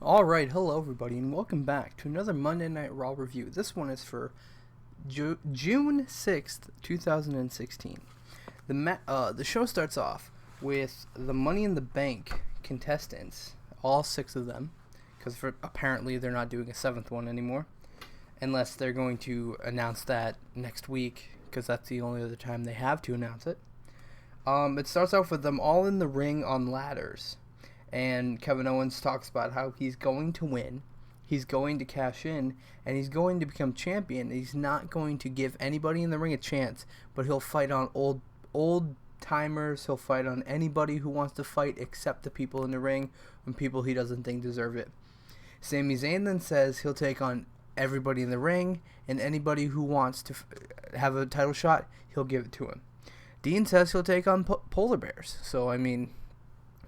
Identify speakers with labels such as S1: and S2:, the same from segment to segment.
S1: Alright, hello everybody, and welcome back to another Monday Night Raw review. This one is for June 6th, 2016. The show starts off with the Money in the Bank contestants, all 6 of them, because apparently they're not doing a 7th one anymore, unless they're going to announce that next week, because that's the only other time they have to announce it. It starts off with them all in the ring on ladders. And Kevin Owens talks about how he's going to win, he's going to cash in, and he's going to become champion. He's not going to give anybody in the ring a chance, but he'll fight on old timers. He'll fight on anybody who wants to fight except the people in the ring and people he doesn't think deserve it. Sami Zayn then says he'll take on everybody in the ring, and anybody who wants to have a title shot, he'll give it to him. Dean says he'll take on polar bears. So, I mean,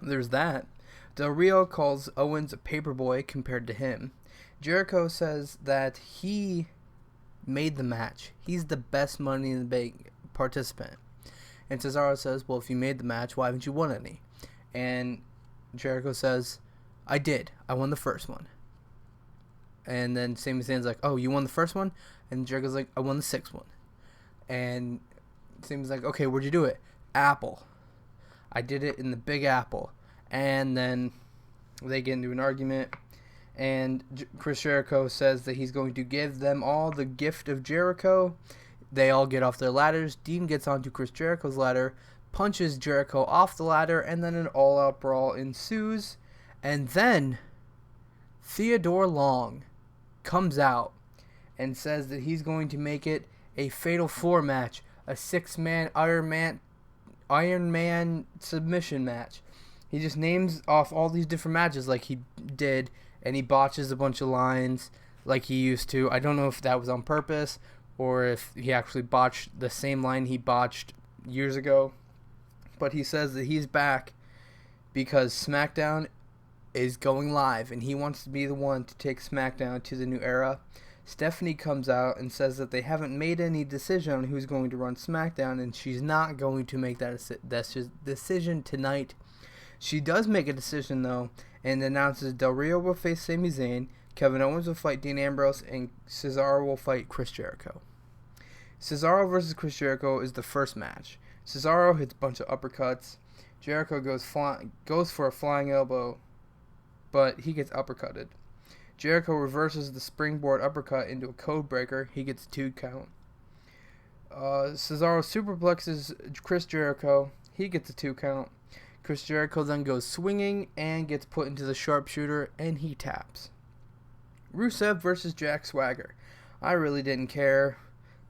S1: there's that. Del Rio calls Owens a paperboy compared to him. Jericho says that he made the match. He's the best Money in the Bank participant. And Cesaro says, well, if you made the match, why haven't you won any? And Jericho says, I did. I won the first one. And then Sami Zayn's like, oh, you won the first one? And Jericho's like, I won the 6th one. And Sami's like, okay, where'd you do it? Apple. I did it in the Big Apple. And then they get into an argument, and Chris Jericho says that he's going to give them all the gift of Jericho. They all get off their ladders. Dean gets onto Chris Jericho's ladder, punches Jericho off the ladder, and then an all-out brawl ensues. And then Theodore Long comes out and says that he's going to make it a Fatal 4 match, a 6-man Iron Man submission match. He just names off all these different matches like he did, and he botches a bunch of lines like he used to. I don't know if that was on purpose or if he actually botched the same line he botched years ago. But he says that he's back because SmackDown is going live, and he wants to be the one to take SmackDown to the new era. Stephanie comes out and says that they haven't made any decision on who's going to run SmackDown, and she's not going to make that decision tonight. She does make a decision, though, and announces Del Rio will face Sami Zayn, Kevin Owens will fight Dean Ambrose, and Cesaro will fight Chris Jericho. Cesaro versus Chris Jericho is the first match. Cesaro hits a bunch of uppercuts. Jericho goes for a flying elbow, but he gets uppercutted. Jericho reverses the springboard uppercut into a code breaker. He gets a 2 count. Cesaro superplexes Chris Jericho. He gets a 2 count. Chris Jericho then goes swinging and gets put into the sharpshooter, and he taps. Rusev versus Jack Swagger. I really didn't care.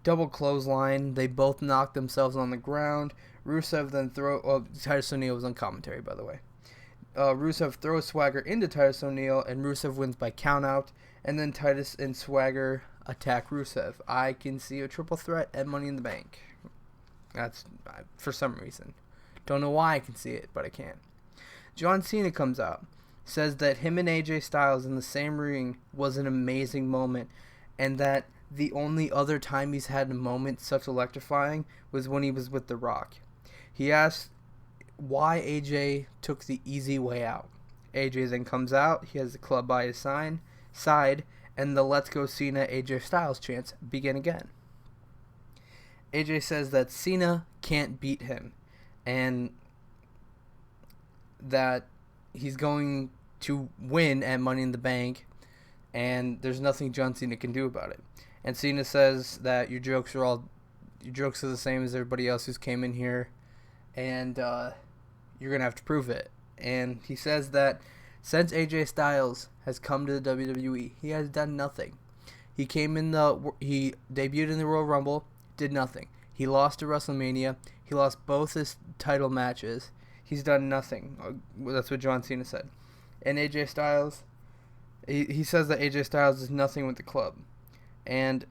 S1: Double clothesline. They both knocked themselves on the ground. Rusev then Titus O'Neil was on commentary, by the way. Rusev throws Swagger into Titus O'Neil, and Rusev wins by countout. And then Titus and Swagger attack Rusev. I can see a triple threat at Money in the Bank. That's for some reason. Don't know why I can see it, but I can. John Cena comes out, says that him and AJ Styles in the same ring was an amazing moment, and that the only other time he's had a moment such electrifying was when he was with The Rock. He asked why AJ took the easy way out. AJ then comes out, he has the club by his side, and the Let's Go Cena AJ Styles chants begin again. AJ says that Cena can't beat him, and that he's going to win at Money in the Bank, and there's nothing John Cena can do about it. And Cena says that your jokes are the same as everybody else who's came in here, and you're gonna have to prove it. And he says that since AJ Styles has come to the WWE, he has done nothing. He debuted in the Royal Rumble, did nothing. He lost to WrestleMania. He lost both his title matches. He's done nothing. That's what John Cena said. And AJ Styles, he says that AJ Styles is nothing with the club. And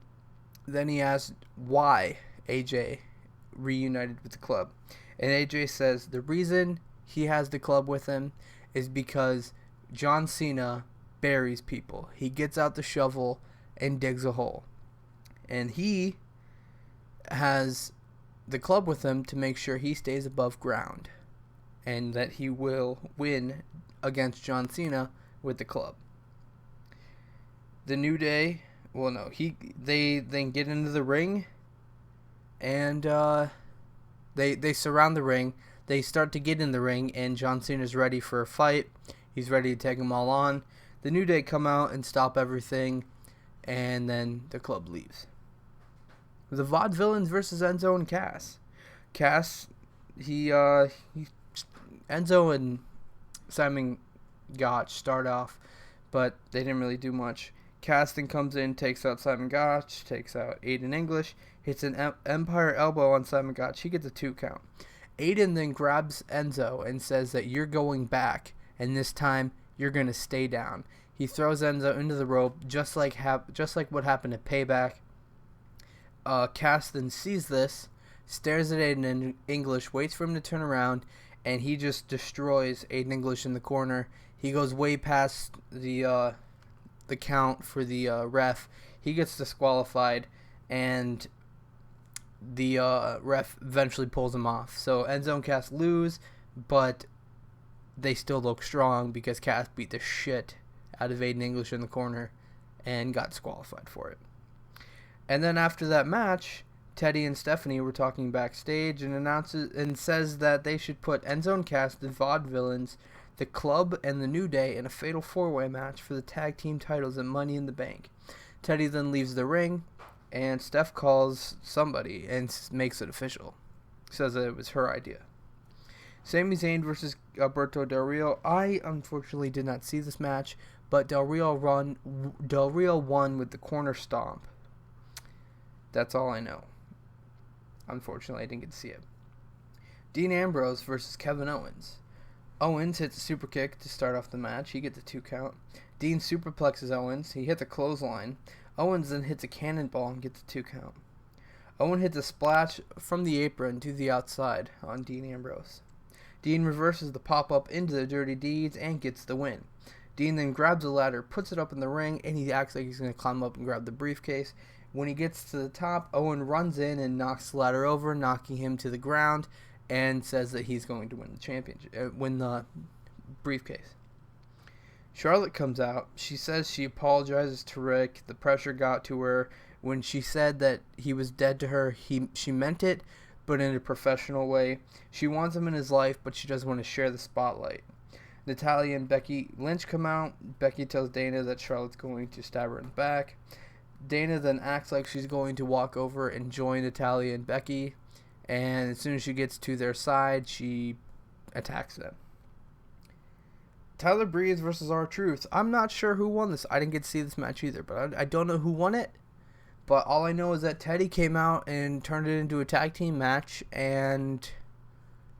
S1: then he asked why AJ reunited with the club. And AJ says the reason he has the club with him is because John Cena buries people. He gets out the shovel and digs a hole. And he has the club with him to make sure he stays above ground, and that he will win against John Cena with the club. The New Day, well, no, they then get into the ring, and they surround the ring. They start to get in the ring, and John Cena's ready for a fight. He's ready to take them all on. The New Day come out and stop everything, and then the club leaves. The Vaudevillains versus Enzo and Cass. Cass, Enzo and Simon Gotch start off, but they didn't really do much. Cass then comes in, takes out Simon Gotch, takes out Aiden English, hits an Empire elbow on Simon Gotch. He gets a 2 count. Aiden then grabs Enzo and says that you're going back, and this time you're going to stay down. He throws Enzo into the rope, just like what happened at Payback. Cass then sees this, stares at Aiden English, waits for him to turn around, and he just destroys Aiden English in the corner. He goes way past the count for the ref. He gets disqualified, and the ref eventually pulls him off. So Enzo and Cass lose, but they still look strong because Cass beat the shit out of Aiden English in the corner and got disqualified for it. And then after that match, Teddy and Stephanie were talking backstage and says that they should put Enzo and Cass, the Vaudevillains, the Club, and the New Day in a fatal 4-way match for the tag team titles at Money in the Bank. Teddy then leaves the ring, and Steph calls somebody and makes it official. Says that it was her idea. Sami Zayn versus Alberto Del Rio. I unfortunately did not see this match, but Del Rio won with the corner stomp. That's all I know. Unfortunately, I didn't get to see it. Dean Ambrose versus Kevin Owens. Owens hits a super kick to start off the match. He gets a 2 count. Dean superplexes Owens. He hits a clothesline. Owens then hits a cannonball and gets a 2 count. Owen hits a splash from the apron to the outside on Dean Ambrose. Dean reverses the pop-up into the Dirty Deeds and gets the win. Dean then grabs a ladder, puts it up in the ring, and he acts like he's going to climb up and grab the briefcase. When he gets to the top, Owen runs in and knocks the ladder over, knocking him to the ground, and says that he's going to win the championship, win the briefcase. Charlotte comes out. She says she apologizes to Rick. The pressure got to her. When she said that he was dead to her, she meant it, but in a professional way. She wants him in his life, but she doesn't want to share the spotlight. Natalya and Becky Lynch come out. Becky tells Dana that Charlotte's going to stab her in the back. Dana then acts like she's going to walk over and join Natalya and Becky, and as soon as she gets to their side, she attacks them. Tyler Breeze versus R-Truth. I'm not sure who won this. I didn't get to see this match either, but I don't know who won it. But all I know is that Teddy came out and turned it into a tag team match, and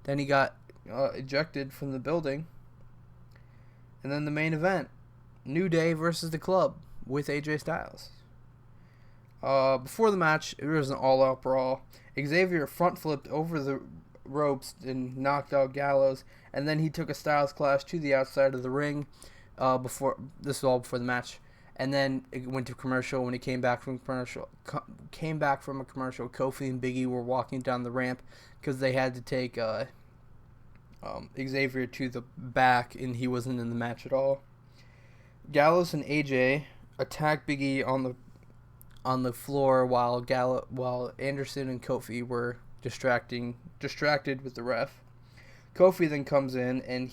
S1: then he got ejected from the building. And then the main event, New Day versus the Club with AJ Styles. Before the match, it was an all-out brawl. Xavier front-flipped over the ropes and knocked out Gallows, and then he took a Styles Clash to the outside of the ring. This was all before the match, and then it went to commercial. When he came back from a commercial, Kofi and Big E were walking down the ramp because they had to take Xavier to the back, and he wasn't in the match at all. Gallows and AJ attacked Big E on the floor while Anderson and Kofi were distracted with the ref. Kofi then comes in, and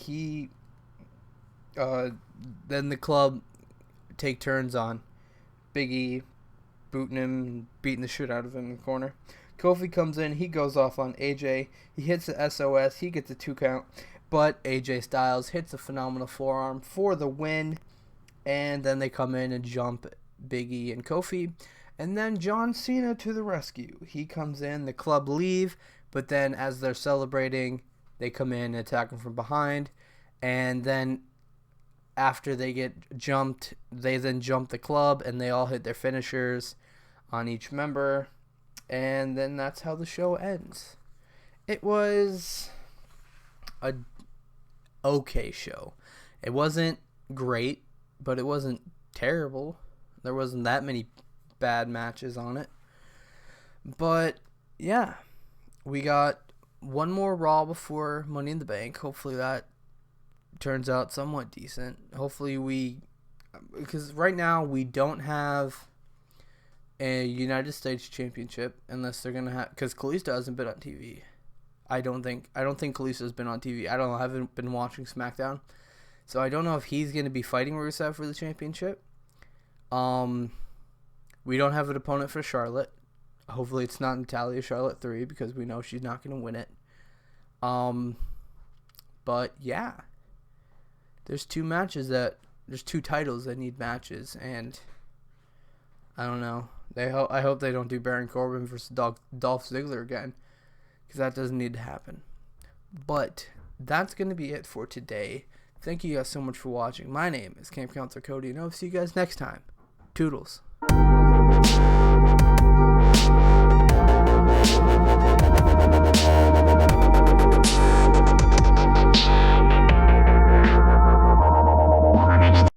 S1: then the Club take turns on Big E, booting him, beating the shit out of him in the corner. Kofi comes in, he goes off on AJ, he hits the SOS, he gets a 2 count, but AJ Styles hits a phenomenal forearm for the win, and then they come in and jump Big E and Kofi. And then John Cena to the rescue. He comes in, the Club leave, but then as they're celebrating, they come in and attack him from behind. And then after they get jumped, they then jump the Club, and they all hit their finishers on each member. And then that's how the show ends. It was a okay show. It wasn't great, but it wasn't terrible. There wasn't that many bad matches on it. But yeah, we got one more Raw before Money in the Bank. Hopefully that turns out somewhat decent. Hopefully we because right now we don't have a United States Championship unless they're gonna have, because Kalisto hasn't been on TV. I don't think Kalisto's been on TV. I don't know. I haven't been watching SmackDown, so I don't know if he's gonna be fighting Rusev for the championship. We don't have an opponent for Charlotte. Hopefully it's not Natalya Charlotte 3 because we know she's not gonna win it. But yeah, there's two titles that need matches, and I don't know. I hope they don't do Baron Corbin versus Dolph Ziggler again, because that doesn't need to happen. But that's going to be it for today. Thank you guys so much for watching. My name is Camp Counselor Cody, and I'll see you guys next time. Toodles.